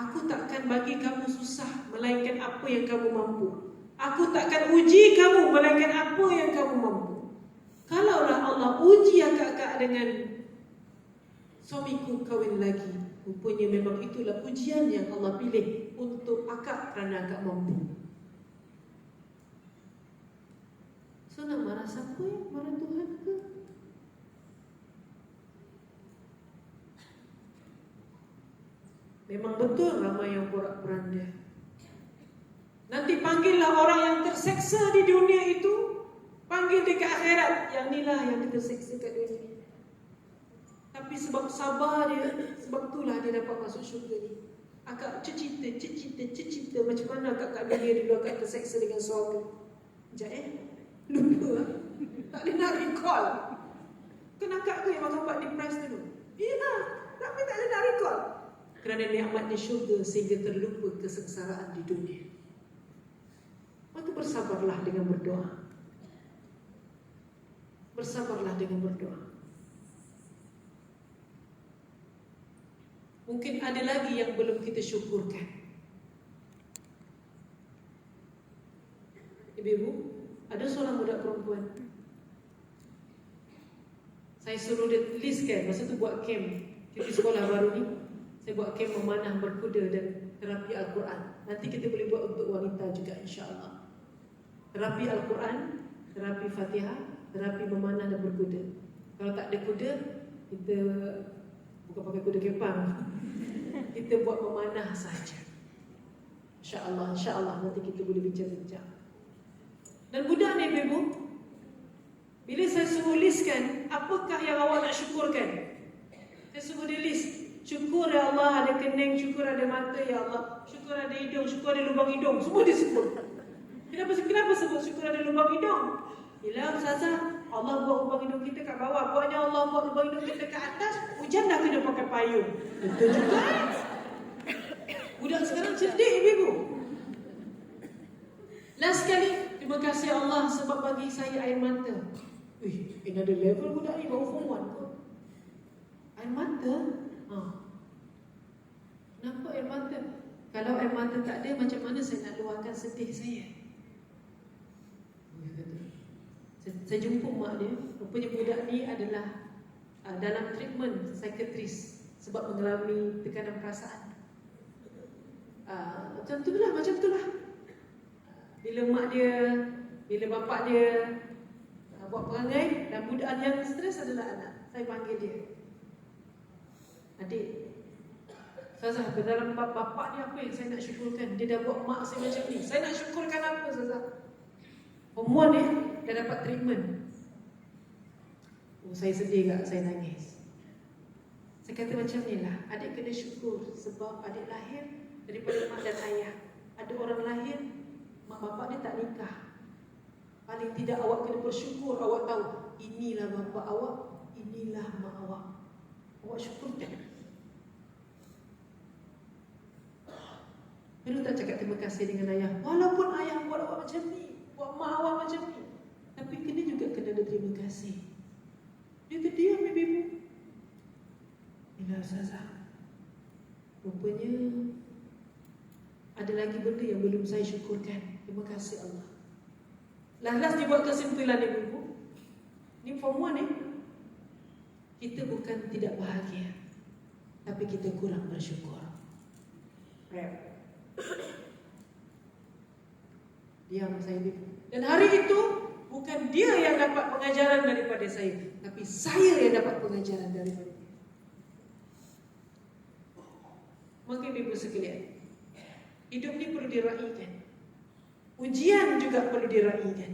Aku takkan bagi kamu susah melainkan apa yang kamu mampu. Aku takkan uji kamu melainkan apa yang kamu mampu. Kalaulah Allah uji akak-akak dengan suamiku kahwin lagi, rupanya memang itulah ujian yang Allah pilih untuk akak kerana akak mampu. So nak marah siapa ya? Marah Tuhan ke? Memang betul ramai yang porak-poranda. Nanti panggillah orang yang terseksa di dunia itu, panggil dekat akhirat. Yang inilah yang kita seksa kat dunia. Tapi sebab sabar dia, sebab itulah dia dapat masuk syurga ni. Akak cecita macam mana akak kat dunia dulu akak terseksa dengan suami. Sekejap lupa. Tak boleh nak recall. Kan akak ke yang buat depressed dulu? Iyalah, tapi tak boleh nak recall. Kerana nikmatnya syurga sehingga terlupa kesengsaraan di dunia. Maka bersabarlah dengan berdoa. Bersabarlah dengan berdoa. Mungkin ada lagi yang belum kita syukurkan. Ibu-ibu, ada seorang budak perempuan. Saya suruh dia listkan, masa tu buat camp di sekolah baru ni. Saya buat camp memanah berkuda dan terapi Al-Quran. Nanti kita boleh buat untuk wanita juga insya-Allah. Terapi Al-Quran, terapi Fatihah, terapi memanah dan berkuda. Kalau tak ada kuda, kita bukan pakai kuda kepang. Kita buat memanah saja. Insya-Allah nanti kita boleh bincang-bincang. Dan budak ni ibu, bila saya suruh listkan apakah yang awak nak syukurkan, saya suruh dia list. Syukur ya Allah ada kening, syukur ada mata ya Allah, syukur ada hidung, syukur ada lubang hidung. Semua dia sebut. Kenapa sebut syukur ada lubang hidung? Bila Ustazah, Allah buat lubang hidung kita kat bawah, buatnya Allah buat lubang hidung kita kat atas, hujan dah kena pakai payung. Betul juga. Budak sekarang cerdik ibu. Last sekali, terima kasih Allah sebab bagi saya air mata. Another level budak ni, baru form 1 kot. Air mata? Kenapa air mata? Kalau air mata tak ada, macam mana saya nak luahkan sedih saya? Saya jumpa mak dia. Rupanya budak ni adalah dalam treatment psikiatris sebab mengalami tekanan perasaan. Macam tu lah. Bila mak dia, bila bapak dia buat perangai, dan budak yang stres adalah anak. Saya panggil dia, adik, Ustazah, dalam bapak ni apa yang saya nak syukurkan? Dia dah buat mak saya macam ni. Saya nak syukurkan apa, Ustazah? Perempuan ni dah dapat treatment. Saya sedih tak? Saya nangis. Saya kata macam ni lah, adik kena syukur sebab adik lahir daripada mak dan ayah. Ada orang lahir, mak bapak dia tak nikah. Paling tidak awak kena bersyukur. Awak tahu, inilah bapak awak, inilah mak awak. Awak syukur tak? Perlu tak cakap terima kasih dengan ayah? Walaupun ayah buat awak macam ni, buat mak awak macam ni, tapi kena ada terima kasih. Dia terdiam ibu-ibu. Inilah Ustazah, rupanya ada lagi benda yang belum saya syukurkan. Terima kasih Allah. Last dibuat kesimpulan ibu-ibu. Ini form 1 ni. Kita bukan tidak bahagia, tapi kita kurang bersyukur. Diam saya ibu. Dan hari itu bukan dia yang dapat pengajaran daripada saya, tapi saya yang dapat pengajaran daripada dia. Maka ibu sekalian, hidup ni perlu diraikan. Ujian juga perlu diraikan.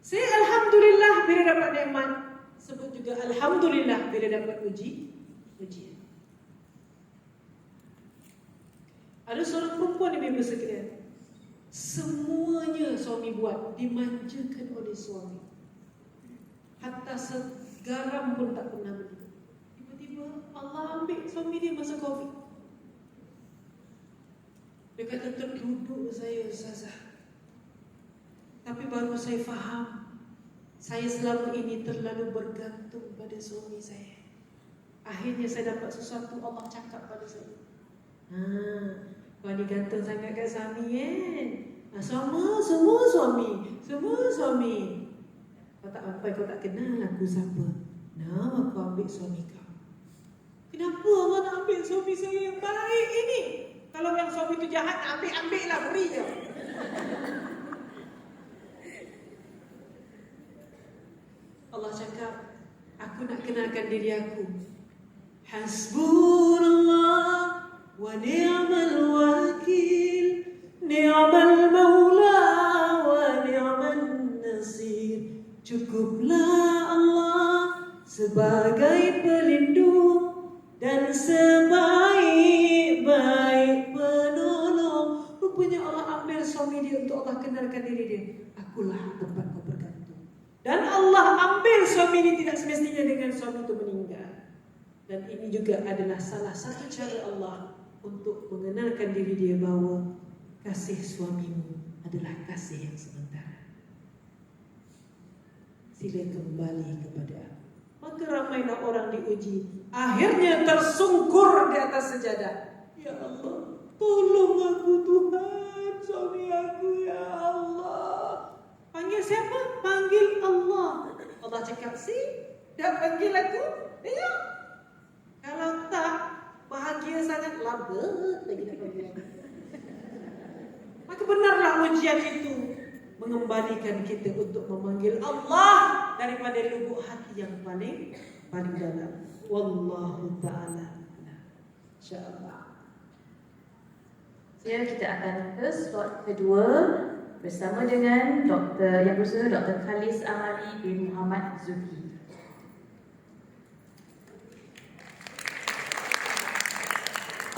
Saya alhamdulillah bila dapat nikmat, sebut juga alhamdulillah bila dapat ujian. Ada seorang perempuan ibu sekalian, semuanya suami buat, dimanjakan oleh suami. Hatta segaram pun tak pernah beli. Tiba-tiba Allah ambil suami dia masa Covid. Dia kata terduduk saya Ustazah. Tapi baru saya faham, saya selama ini terlalu bergantung pada suami saya. Akhirnya saya dapat sesuatu, Allah cakap pada saya, Kau ni gantung sangat kat suami kan? Semua suami. Kau tak sampai, kau tak kenal aku siapa. Nah, kau ambil suami kau. Kenapa awak nak ambil suami saya yang baik ini? Kalau yang suami tu jahat, ambil lah, beri je. Allah cakap, aku nak kenalkan diri aku. Hasbunallah wa ni'mal wakil, ni'mal maula wa ni'man nasir. Cukuplah Allah sebagai pelindung dan sebaik-baik penolong. Rupanya Allah ambil suami dia untuk Allah kenalkan diri dia. Akulah tempat kau bergantung. Dan Allah ambil suami ini tidak semestinya dengan suami itu meninggal. Dan ini juga adalah salah satu cara Allah untuk mengenalkan diri dia bahawa kasih suamimu adalah kasih yang sementara. Sila kembali kepada aku. Maka ramailah orang diuji, akhirnya tersungkur di atas sejadah. Ya Allah, tolong aku Tuhan, suami aku ya Allah. Panggil siapa? Panggil Allah. Allah cakap, dah panggil aku? Ya. Kalau tak, bahagia sangat, lambat lagi nak panggil. Maka benarlah ujian itu mengembalikan kita untuk memanggil Allah daripada lubuk hati yang paling dalam. Wallahu ta'ala. InsyaAllah. Sekarang kita akan ke slot kedua bersama dengan Dr. Yang bersama Dr. Khalis Amali bin Muhammad Zuki.